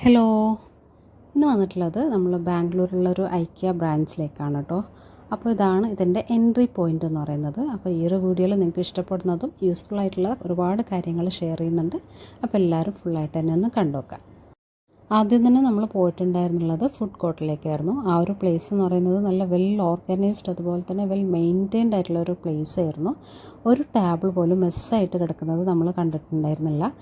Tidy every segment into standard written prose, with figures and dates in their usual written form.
Hello, ഇന്ന് വന്നിട്ടുള്ളത് നമ്മൾ ബാംഗ്ലൂരിലുള്ളൊരു ഐക്യ ബ്രാഞ്ചിലേക്കാണ് കേട്ടോ. അപ്പോൾ ഇതാണ് ഇതിൻ്റെ എൻട്രി പോയിൻ്റ് എന്ന് പറയുന്നത്. അപ്പോൾ ഈ ഒരു വീഡിയോയിൽ നിങ്ങൾക്ക് ഇഷ്ടപ്പെടുന്നതും യൂസ്ഫുൾ ആയിട്ടുള്ള ഒരുപാട് കാര്യങ്ങൾ ഷെയർ ചെയ്യുന്നുണ്ട്. അപ്പോൾ എല്ലാവരും ഫുള്ളായിട്ട് തന്നെ ഒന്ന് കണ്ടുനോക്കാം. ആദ്യം തന്നെ നമ്മൾ പോയിട്ടുണ്ടായിരുന്നുള്ളത് ഫുഡ് കോർട്ടിലേക്കായിരുന്നു. ആ ഒരു പ്ലേസ് എന്ന് പറയുന്നത് നല്ല വെൽ ഓർഗനൈസ്ഡ്, അതുപോലെ തന്നെ വെൽ മെയിൻറ്റെയിൻഡ് ആയിട്ടുള്ള ഒരു പ്ലേസ് ആയിരുന്നു. ഒരു ടേബിൾ പോലും മെസ്സായിട്ട് കിടക്കുന്നത് നമ്മൾ കണ്ടിട്ടുണ്ടായിരുന്നില്ല.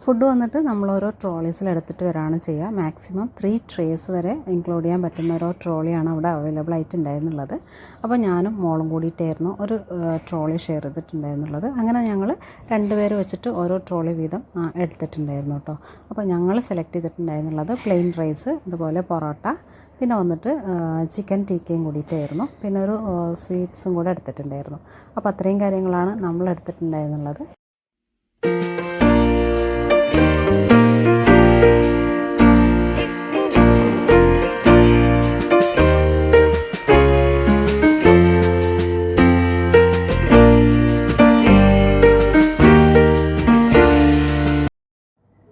ഫുഡ് വന്നിട്ട് നമ്മൾ ഓരോ ട്രോളീസിൽ എടുത്തിട്ട് വരികയാണ് ചെയ്യുക. മാക്സിമം 3 ട്രേസ് വരെ ഇൻക്ലൂഡ് ചെയ്യാൻ പറ്റുന്ന ഓരോ ട്രോളിയാണ് അവിടെ അവൈലബിൾ ആയിട്ടുണ്ടായിരുന്നുള്ളത്. അപ്പോൾ ഞാനും മോളും കൂടിയിട്ടായിരുന്നു ഒരു ട്രോളി ഷെയർ ചെയ്തിട്ടുണ്ടായിരുന്നുള്ളത്. അങ്ങനെ ഞങ്ങൾ 2 പേര് വെച്ചിട്ട് ഓരോ ട്രോളി വീതം എടുത്തിട്ടുണ്ടായിരുന്നു കേട്ടോ. അപ്പോൾ ഞങ്ങൾ സെലക്ട് ചെയ്തിട്ടുണ്ടായിരുന്നുള്ളത് പ്ലെയിൻ റൈസ്, അതുപോലെ പൊറോട്ട, പിന്നെ വന്നിട്ട് ചിക്കൻ ടീക്കയും കൂടിയിട്ടായിരുന്നു. പിന്നെ ഒരു സ്വീറ്റ്സും കൂടെ എടുത്തിട്ടുണ്ടായിരുന്നു. അപ്പോൾ അത്രയും കാര്യങ്ങളാണ് നമ്മൾ എടുത്തിട്ടുണ്ടായിരുന്നുള്ളത്.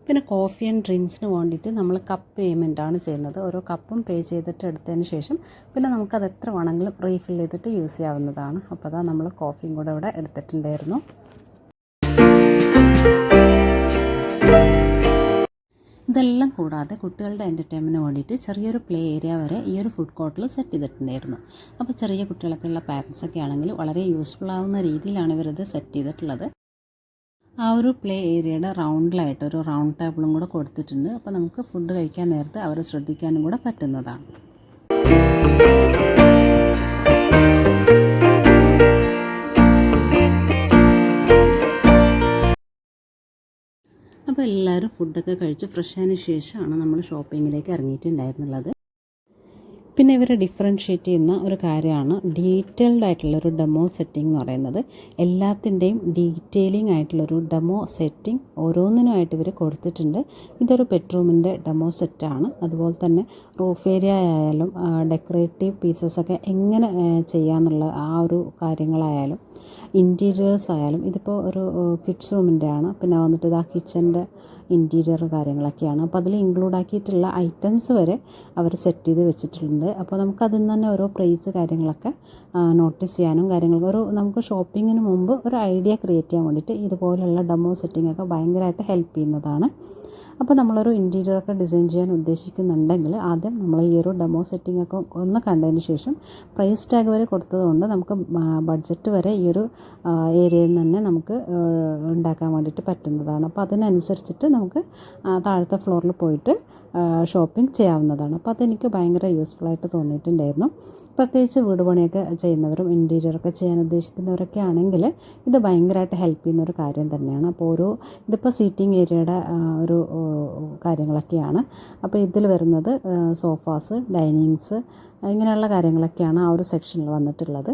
പിന്നെ കോഫി ആൻഡ് ഡ്രിങ്ക്സിന് വേണ്ടിയിട്ട് നമ്മൾ കപ്പ് പേയ്മെൻറ്റാണ് ചെയ്യുന്നത്. ഓരോ കപ്പും പേ ചെയ്തിട്ട് എടുത്തതിന് ശേഷം പിന്നെ നമുക്കത് എത്ര വേണമെങ്കിലും റീഫിൽ ചെയ്തിട്ട് യൂസ് ചെയ്യാവുന്നതാണ്. അപ്പോൾ അതാ നമ്മൾ കോഫിയും കൂടെ ഇവിടെ എടുത്തിട്ടുണ്ടായിരുന്നു. ഇതെല്ലാം കൂടാതെ കുട്ടികളുടെ എൻ്റർടൈൻമെൻറ്റിന് വേണ്ടിയിട്ട് ചെറിയൊരു പ്ലേ ഏരിയ വരെ ഈ ഒരു ഫുഡ് കോർട്ടിൽ സെറ്റ് ചെയ്തിട്ടുണ്ടായിരുന്നു. അപ്പോൾ ചെറിയ കുട്ടികളൊക്കെ ഉള്ള പാരൻസൊക്കെ ആണെങ്കിൽ വളരെ യൂസ്ഫുൾ ആവുന്ന രീതിയിലാണ് ഇവരിത് സെറ്റ് ചെയ്തിട്ടുള്ളത്. ആ ഒരു പ്ലേ ഏരിയയുടെ റൗണ്ടിലായിട്ട് ഒരു റൗണ്ട് ടേബിളും കൂടെ കൊടുത്തിട്ടുണ്ട്. അപ്പോൾ നമുക്ക് ഫുഡ് കഴിക്കാൻ നേരത്തെ അവരെ ശ്രദ്ധിക്കാനും കൂടെ പറ്റുന്നതാണ്. അപ്പോൾ എല്ലാവരും ഫുഡൊക്കെ കഴിച്ച് ഫ്രഷ് ആയതിന് ശേഷമാണ് നമ്മൾ ഷോപ്പിങ്ങിലേക്ക് ഇറങ്ങിയിട്ടുണ്ടായിരുന്നുള്ളത്. പിന്നെ ഇവർ ഡിഫറൻഷ്യേറ്റ് ചെയ്യുന്ന ഒരു കാര്യമാണ് ഡീറ്റെയിൽഡ് ആയിട്ടുള്ളൊരു ഡെമോ സെറ്റിംഗ് എന്ന് പറയുന്നത്. എല്ലാത്തിൻ്റെയും ഡീറ്റെയിലിംഗ് ആയിട്ടുള്ളൊരു ഡെമോ സെറ്റിംഗ് ഓരോന്നിനുമായിട്ട് ഇവർ കൊടുത്തിട്ടുണ്ട്. ഇതൊരു ബെഡ്റൂമിൻ്റെ ഡെമോ സെറ്റാണ്. അതുപോലെ തന്നെ റൂഫ് ഏരിയ ആയാലും ഡെക്കറേറ്റീവ് പീസസൊക്കെ എങ്ങനെ ചെയ്യാമെന്നുള്ള ആ ഒരു കാര്യങ്ങളായാലും ഇൻറ്റീരിയേഴ്സ് ആയാലും, ഇതിപ്പോൾ ഒരു കിഡ്സ് റൂമിൻ്റെ ആണ്. പിന്നെ വന്നിട്ട് ഇതാ കിച്ചൻ്റെ ഇൻറ്റീരിയർ കാര്യങ്ങളൊക്കെയാണ്. അപ്പോൾ അതിൽ ഇൻക്ലൂഡ് ആക്കിയിട്ടുള്ള ഐറ്റംസ് വരെ അവർ സെറ്റ് ചെയ്ത് വെച്ചിട്ടുണ്ട്. അപ്പോൾ നമുക്കതിൽ നിന്ന് തന്നെ ഓരോ പ്രൈസ് കാര്യങ്ങളൊക്കെ നോട്ടീസ് ചെയ്യാനും കാര്യങ്ങൾക്ക് നമുക്ക് ഷോപ്പിങ്ങിന് മുമ്പ് ഒരു ഐഡിയ ക്രിയേറ്റ് ചെയ്യാൻ വേണ്ടിയിട്ട് ഇതുപോലുള്ള ഡെമോ സെറ്റിങ്ങൊക്കെ ഭയങ്കരമായിട്ട് ഹെൽപ്പ് ചെയ്യുന്നതാണ്. അപ്പോൾ നമ്മളൊരു ഇൻറ്റീരിയറൊക്കെ ഡിസൈൻ ചെയ്യാൻ ഉദ്ദേശിക്കുന്നുണ്ടെങ്കിൽ ആദ്യം നമ്മൾ ഈ ഒരു ഡെമോ സെറ്റിങ്ങൊക്കെ ഒന്ന് കണ്ടതിന് ശേഷം പ്രൈസ് ടാഗ് വരെ കൊടുത്തതുകൊണ്ട് നമുക്ക് ബഡ്ജറ്റ് വരെ ഈ ഒരു ഏരിയയിൽ നിന്ന് തന്നെ നമുക്ക് ഉണ്ടാക്കാൻ വേണ്ടിയിട്ട് പറ്റുന്നതാണ്. അപ്പോൾ അതിനനുസരിച്ചിട്ട് നമുക്ക് താഴത്തെ ഫ്ലോറിൽ പോയിട്ട് ഷോപ്പിംഗ് ചെയ്യാവുന്നതാണ്. അപ്പോൾ അതെനിക്ക് ഭയങ്കര യൂസ്ഫുള്ളായിട്ട് തോന്നിയിട്ടുണ്ടായിരുന്നു. പ്രത്യേകിച്ച് വീട് പണിയൊക്കെ ചെയ്യുന്നവരും ഇൻറ്റീരിയറൊക്കെ ചെയ്യാൻ ഉദ്ദേശിക്കുന്നവരൊക്കെ ആണെങ്കിൽ ഇത് ഭയങ്കരമായിട്ട് ഹെൽപ്പ് ചെയ്യുന്നൊരു കാര്യം തന്നെയാണ്. അപ്പോൾ ഇതിപ്പോൾ സീറ്റിംഗ് ഏരിയയുടെ ഒരു കാര്യങ്ങളൊക്കെയാണ്. അപ്പോൾ ഇതിൽ വരുന്നത് സോഫാസ്, ഡൈനിങ്സ്, ഇങ്ങനെയുള്ള കാര്യങ്ങളൊക്കെയാണ് ആ ഒരു സെക്ഷനിൽ വന്നിട്ടുള്ളത്.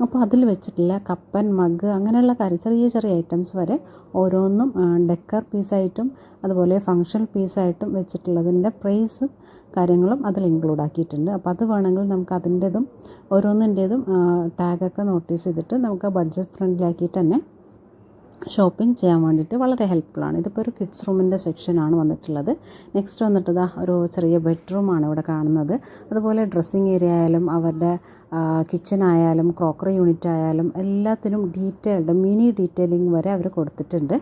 അപ്പോൾ അതിൽ വെച്ചിട്ടുള്ള കപ്പൻ മഗ് അങ്ങനെയുള്ള ചെറിയ ചെറിയ ഐറ്റംസ് വരെ ഓരോന്നും ഡെക്കർ പീസായിട്ടും അതുപോലെ ഫങ്ഷണൽ പീസായിട്ടും വെച്ചിട്ടുള്ളതിൻ്റെ പ്രൈസും കാര്യങ്ങളും അതിൽ ഇൻക്ലൂഡ് ആക്കിയിട്ടുണ്ട്. അപ്പോൾ അത് വേണമെങ്കിൽ നമുക്ക് അതിൻ്റെതും ഓരോന്നിൻ്റെതും ടാഗൊക്കെ നോട്ടീസ് ചെയ്തിട്ട് നമുക്ക് ബഡ്ജറ്റ് ഫ്രണ്ട്ലി ആക്കിയിട്ട് തന്നെ ഷോപ്പിംഗ് ചെയ്യാൻ വേണ്ടിയിട്ട് വളരെ ഹെൽപ്ഫുള്ളാണ്. ഇതിപ്പോൾ ഒരു കിഡ്സ് റൂമിൻ്റെ സെക്ഷനാണ് വന്നിട്ടുള്ളത്. നെക്സ്റ്റ് വന്നിട്ട് ഒരു ചെറിയ ബെഡ്റൂമാണ് ഇവിടെ കാണുന്നത്. അതുപോലെ ഡ്രസ്സിങ് ഏരിയ ആയാലും അവരുടെ കിച്ചൺ ആയാലും ക്രോക്കറി യൂണിറ്റ് ആയാലും എല്ലാത്തിനും ഡീറ്റെയിൽഡ് മിനി ഡീറ്റെയിലിംഗ് വരെ അവർ കൊടുത്തിട്ടുണ്ട്.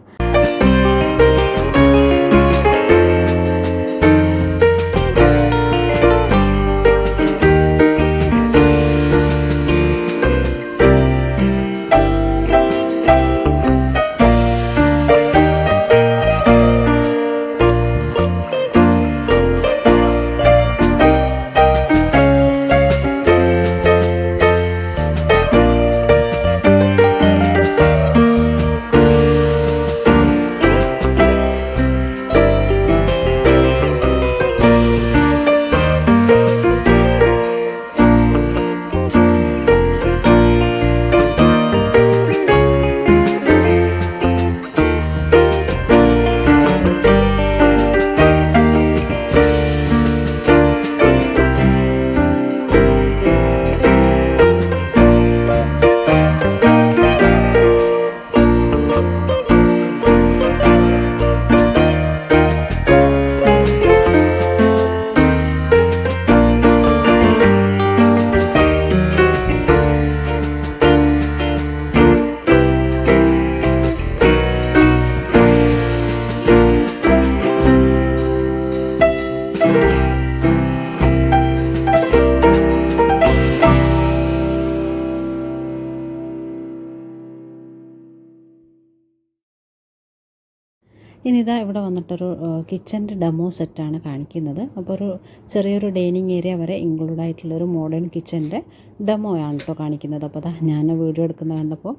ഇനി ഇതാ ഇവിടെ വന്നിട്ടൊരു കിച്ചൻ്റെ ഡെമോ സെറ്റാണ് കാണിക്കുന്നത്. അപ്പോൾ ഒരു ചെറിയൊരു ഡൈനിങ് ഏരിയ വരെ ഇൻക്ലൂഡ് ആയിട്ടുള്ളൊരു മോഡേൺ കിച്ചൻ്റെ ഡെമോ ആണ് കേട്ടോ കാണിക്കുന്നത്. അപ്പോൾ ഞാൻ വീഡിയോ എടുക്കുന്നത് കണ്ടപ്പോൾ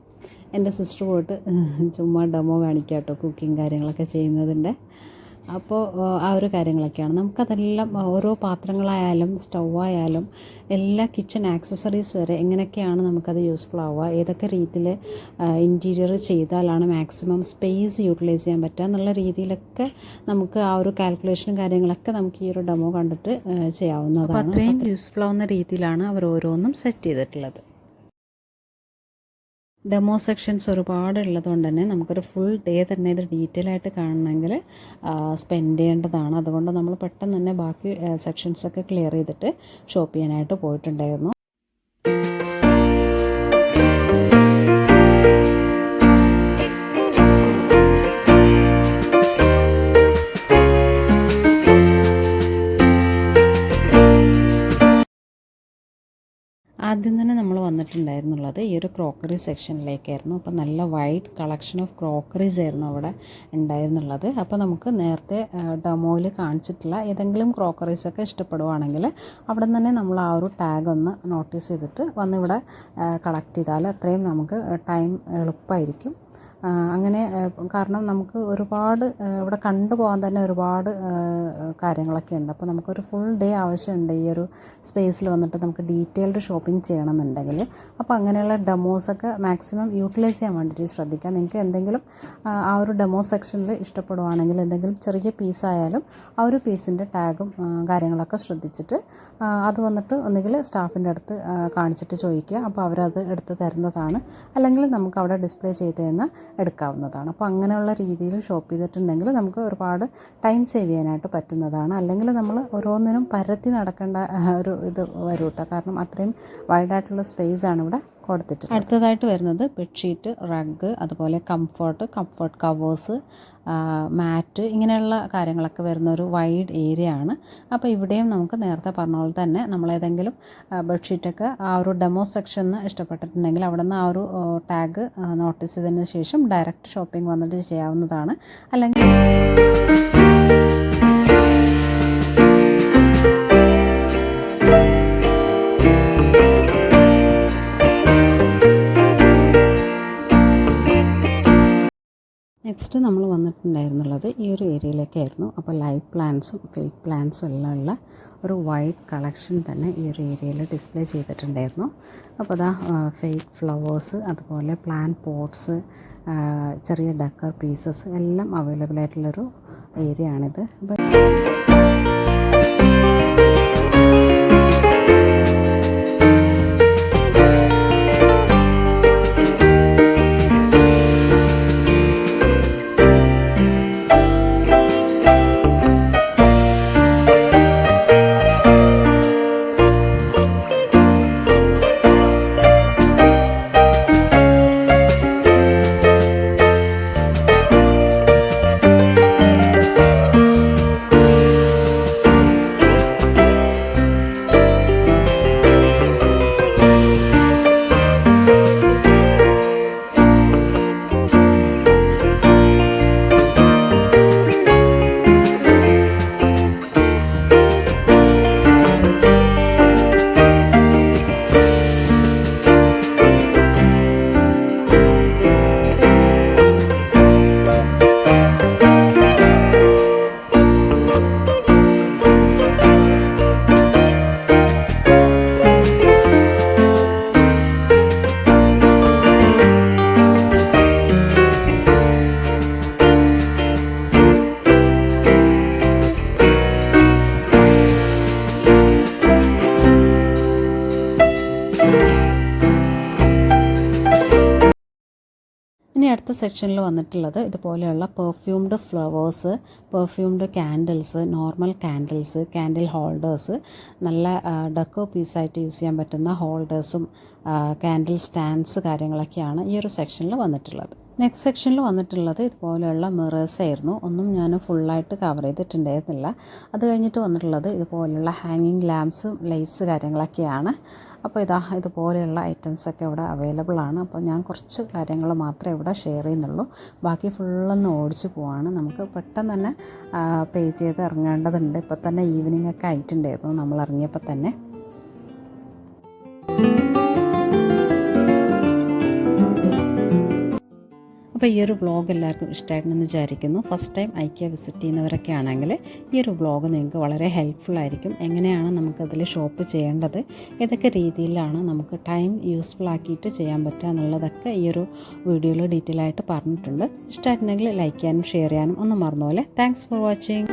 എൻ്റെ സിസ്റ്റർ പോയിട്ട് ചുമ്മാ ഡെമോ കാണിക്കുക കേട്ടോ, കുക്കിംഗ് കാര്യങ്ങളൊക്കെ ചെയ്യുന്നതിൻ്റെ. അപ്പോൾ ആ ഒരു കാര്യങ്ങളൊക്കെയാണ്. നമുക്കതെല്ലാം ഓരോ പാത്രങ്ങളായാലും സ്റ്റൗവായാലും എല്ലാ കിച്ചൺ ആക്സസറീസ് വരെ എങ്ങനെയൊക്കെയാണ് നമുക്കത് യൂസ്ഫുൾ ആവുക, ഏതൊക്കെ രീതിയിൽ ഇൻറ്റീരിയർ ചെയ്താലാണ് മാക്സിമം സ്പേസ് യൂട്ടിലൈസ് ചെയ്യാൻ പറ്റുക എന്നുള്ള രീതിയിലൊക്കെ നമുക്ക് ആ ഒരു കാൽക്കുലേഷനും കാര്യങ്ങളൊക്കെ നമുക്ക് ഈ ഒരു ഡെമോ കണ്ടിട്ട് ചെയ്യാവുന്നതാണ്. അത്രയും യൂസ്ഫുൾ ആവുന്ന രീതിയിലാണ് അവർ ഓരോന്നും സെറ്റ് ചെയ്തിട്ടുള്ളത്. ഡെമോ സെക്ഷൻസ് ഒരുപാട് ഉള്ളതുകൊണ്ട് തന്നെ നമുക്കൊരു ഫുൾ ഡേ തന്നെ ഇത് ഡീറ്റെയിൽ ആയിട്ട് കാണണമെങ്കിൽ സ്പെൻഡ് ചെയ്യേണ്ടതാണ്. അതുകൊണ്ട് നമ്മൾ പെട്ടെന്ന് തന്നെ ബാക്കി സെക്ഷൻസൊക്കെ ക്ലിയർ ചെയ്തിട്ട് ഷോപ്പ് ചെയ്യാനായിട്ട് പോയിട്ടുണ്ടായിരുന്നു. ആദ്യം തന്നെ നമ്മൾ വന്നിട്ടുണ്ടായിരുന്നുള്ളത് ഈ ഒരു ക്രോക്കറി സെക്ഷനിലേക്കായിരുന്നു. അപ്പോൾ നല്ല വൈഡ് കളക്ഷൻ ഓഫ് ക്രോക്കറീസ് ആയിരുന്നു അവിടെ ഉണ്ടായിരുന്നുള്ളത്. അപ്പോൾ നമുക്ക് നേരത്തെ ഡെമോയിൽ കാണിച്ചിട്ടുള്ള ഏതെങ്കിലും ക്രോക്കറീസൊക്കെ ഇഷ്ടപ്പെടുവാണെങ്കിൽ അവിടെ തന്നെ നമ്മൾ ആ ഒരു ടാഗ് ഒന്ന് നോട്ടീസ് ചെയ്തിട്ട് വന്നിവിടെ കളക്ട് ചെയ്താൽ അത്രയും നമുക്ക് ടൈം എളുപ്പമായിരിക്കും. അങ്ങനെ കാരണം നമുക്ക് ഒരുപാട് ഇവിടെ കണ്ടുപോകാൻ തന്നെ ഒരുപാട് കാര്യങ്ങളൊക്കെ ഉണ്ട്. അപ്പോൾ നമുക്കൊരു ഫുൾ ഡേ ആവശ്യമുണ്ട് ഈ ഒരു സ്പേസിൽ വന്നിട്ട് നമുക്ക് ഡീറ്റെയിൽഡ് ഷോപ്പിംഗ് ചെയ്യണമെന്നുണ്ടെങ്കിൽ. അപ്പോൾ അങ്ങനെയുള്ള ഡെമോസൊക്കെ മാക്സിമം യൂട്ടിലൈസ് ചെയ്യാൻ വേണ്ടിയിട്ട് ശ്രദ്ധിക്കുക. നിങ്ങൾക്ക് എന്തെങ്കിലും ആ ഒരു ഡെമോ സെക്ഷനിൽ ഇഷ്ടപ്പെടുവാണെങ്കിൽ എന്തെങ്കിലും ചെറിയ പീസായാലും ആ ഒരു പീസിൻ്റെ ടാഗും കാര്യങ്ങളൊക്കെ ശ്രദ്ധിച്ചിട്ട് അത് വന്നിട്ട് ഒന്നുകിൽ സ്റ്റാഫിൻ്റെ അടുത്ത് കാണിച്ചിട്ട് ചോദിക്കുക. അപ്പോൾ അവരത് എടുത്ത് തരുന്നതാണ്. അല്ലെങ്കിൽ നമുക്ക് അവിടെ ഡിസ്പ്ലേ ചെയ്തതെന്ന് എടുക്കാവുന്നതാണ്. അപ്പോൾ അങ്ങനെയുള്ള രീതിയിൽ ഷോപ്പ് ചെയ്തിട്ടുണ്ടെങ്കിൽ നമുക്ക് ഒരുപാട് ടൈം സേവ് ചെയ്യാനായിട്ട് പറ്റുന്നതാണ്. അല്ലെങ്കിൽ നമ്മൾ ഓരോന്നിനും പരത്തി നടക്കേണ്ട ഒരു ഇത് വരും കേട്ടോ. കാരണം അത്രയും വൈഡായിട്ടുള്ള സ്പേസാണ് ഇവിടെ കൊടുത്തിട്ട്. അടുത്തതായിട്ട് വരുന്നത് ബെഡ്ഷീറ്റ്, റഗ്, അതുപോലെ കംഫർട്ട് കവേഴ്സ്, മാറ്റ്, ഇങ്ങനെയുള്ള കാര്യങ്ങളൊക്കെ വരുന്ന ഒരു വൈഡ് ഏരിയ ആണ്. അപ്പോൾ ഇവിടെയും നമുക്ക് നേരത്തെ പറഞ്ഞ പോലെ തന്നെ നമ്മളേതെങ്കിലും ബെഡ്ഷീറ്റൊക്കെ ആ ഒരു ഡെമോ സെക്ഷനിൽ ഇഷ്ടപ്പെട്ടിട്ടുണ്ടെങ്കിൽ അവിടെ നിന്ന് ആ ഒരു ടാഗ് നോട്ടീസ് ചെയ്തതിന് ശേഷം ഡയറക്റ്റ് ഷോപ്പിംഗ് വന്നിട്ട് ചെയ്യാവുന്നതാണ്. അല്ലെങ്കിൽ നെക്സ്റ്റ് നമ്മൾ വന്നിട്ടുണ്ടായിരുന്നുള്ളത് ഈ ഒരു ഏരിയയിലേക്കായിരുന്നു. അപ്പോൾ ലൈവ് പ്ലാന്റ്സും ഫേക്ക് പ്ലാന്റ്സും എല്ലാം ഉള്ള ഒരു വൈഡ് കളക്ഷൻ തന്നെ ഈ ഒരു ഏരിയയിൽ ഡിസ്പ്ലേ ചെയ്തിട്ടുണ്ടായിരുന്നു. അപ്പോൾ അതാ ഫേക്ക് ഫ്ലവേഴ്സ്, അതുപോലെ പ്ലാന്റ് പോട്ട്സ്, ചെറിയ ഡക്കർ പീസസ് എല്ലാം അവൈലബിൾ ആയിട്ടുള്ളൊരു ഏരിയ ആണിത്. ഇനി അടുത്ത സെക്ഷനിൽ വന്നിട്ടുള്ളത് ഇതുപോലെയുള്ള perfumed flowers, perfumed candles, normal candles, candle holders, നല്ല ഡെക്കോ പീസായിട്ട് യൂസ് ചെയ്യാൻ പറ്റുന്ന ഹോൾഡേഴ്സും ക്യാൻഡിൽ സ്റ്റാൻഡ്സ് കാര്യങ്ങളൊക്കെയാണ് ഈ ഒരു സെക്ഷനിൽ വന്നിട്ടുള്ളത്. നെക്സ്റ്റ് സെക്ഷനിൽ വന്നിട്ടുള്ളത് ഇതുപോലെയുള്ള മിറേഴ്സ് ആയിരുന്നു. ഒന്നും ഞാൻ ഫുള്ളായിട്ട് കവർ ചെയ്തിട്ടുണ്ടായിരുന്നില്ല. അത് കഴിഞ്ഞിട്ട് വന്നിട്ടുള്ളത് ഇതുപോലെയുള്ള ഹാങ്ങിങ് ലാംപ്സും ലൈറ്റ്സ് കാര്യങ്ങളൊക്കെയാണ്. അപ്പോൾ ഇതുപോലെയുള്ള ഐറ്റംസൊക്കെ ഇവിടെ അവൈലബിൾ ആണ്. അപ്പോൾ ഞാൻ കുറച്ച് കാര്യങ്ങൾ മാത്രമേ ഇവിടെ ഷെയർ ചെയ്യുന്നുള്ളൂ, ബാക്കി ഫുള്ളൊന്ന് ഓടിച്ച് പോവാണ്. നമുക്ക് പെട്ടെന്ന് തന്നെ പേ ചെയ്ത് ഇറങ്ങേണ്ടതുണ്ട്. ഇപ്പോൾ തന്നെ ഈവനിങ് ഒക്കെ ആയിട്ടുണ്ടായിരുന്നു നമ്മൾ ഇറങ്ങിയപ്പോൾ തന്നെ. അപ്പോൾ ഈ ഒരു വ്ളോഗ് എല്ലാവർക്കും ഇഷ്ടമായിട്ടുണ്ടെന്ന് വിചാരിക്കുന്നു. ഫസ്റ്റ് ടൈം ഐക്യ വിസിറ്റ് ചെയ്യുന്നവരൊക്കെ ആണെങ്കിൽ ഈ ഒരു വ്ളോഗ് നിങ്ങൾക്ക് വളരെ ഹെൽപ്ഫുൾ ആയിരിക്കും. എങ്ങനെയാണ് നമുക്കതിൽ ഷോപ്പ് ചെയ്യേണ്ടത്, ഏതൊക്കെ രീതിയിലാണ് നമുക്ക് ടൈം യൂസ്ഫുൾ ആക്കിയിട്ട് ചെയ്യാൻ പറ്റുക എന്നുള്ളതൊക്കെ ഈ ഒരു വീഡിയോയിൽ ഡീറ്റെയിൽ ആയിട്ട് പറഞ്ഞിട്ടുണ്ട്. ഇഷ്ടമായിട്ടുണ്ടെങ്കിൽ ലൈക്ക് ചെയ്യാനും ഷെയർ ചെയ്യാനും ഒന്നും മറന്നുപോലെ. Thanks for watching.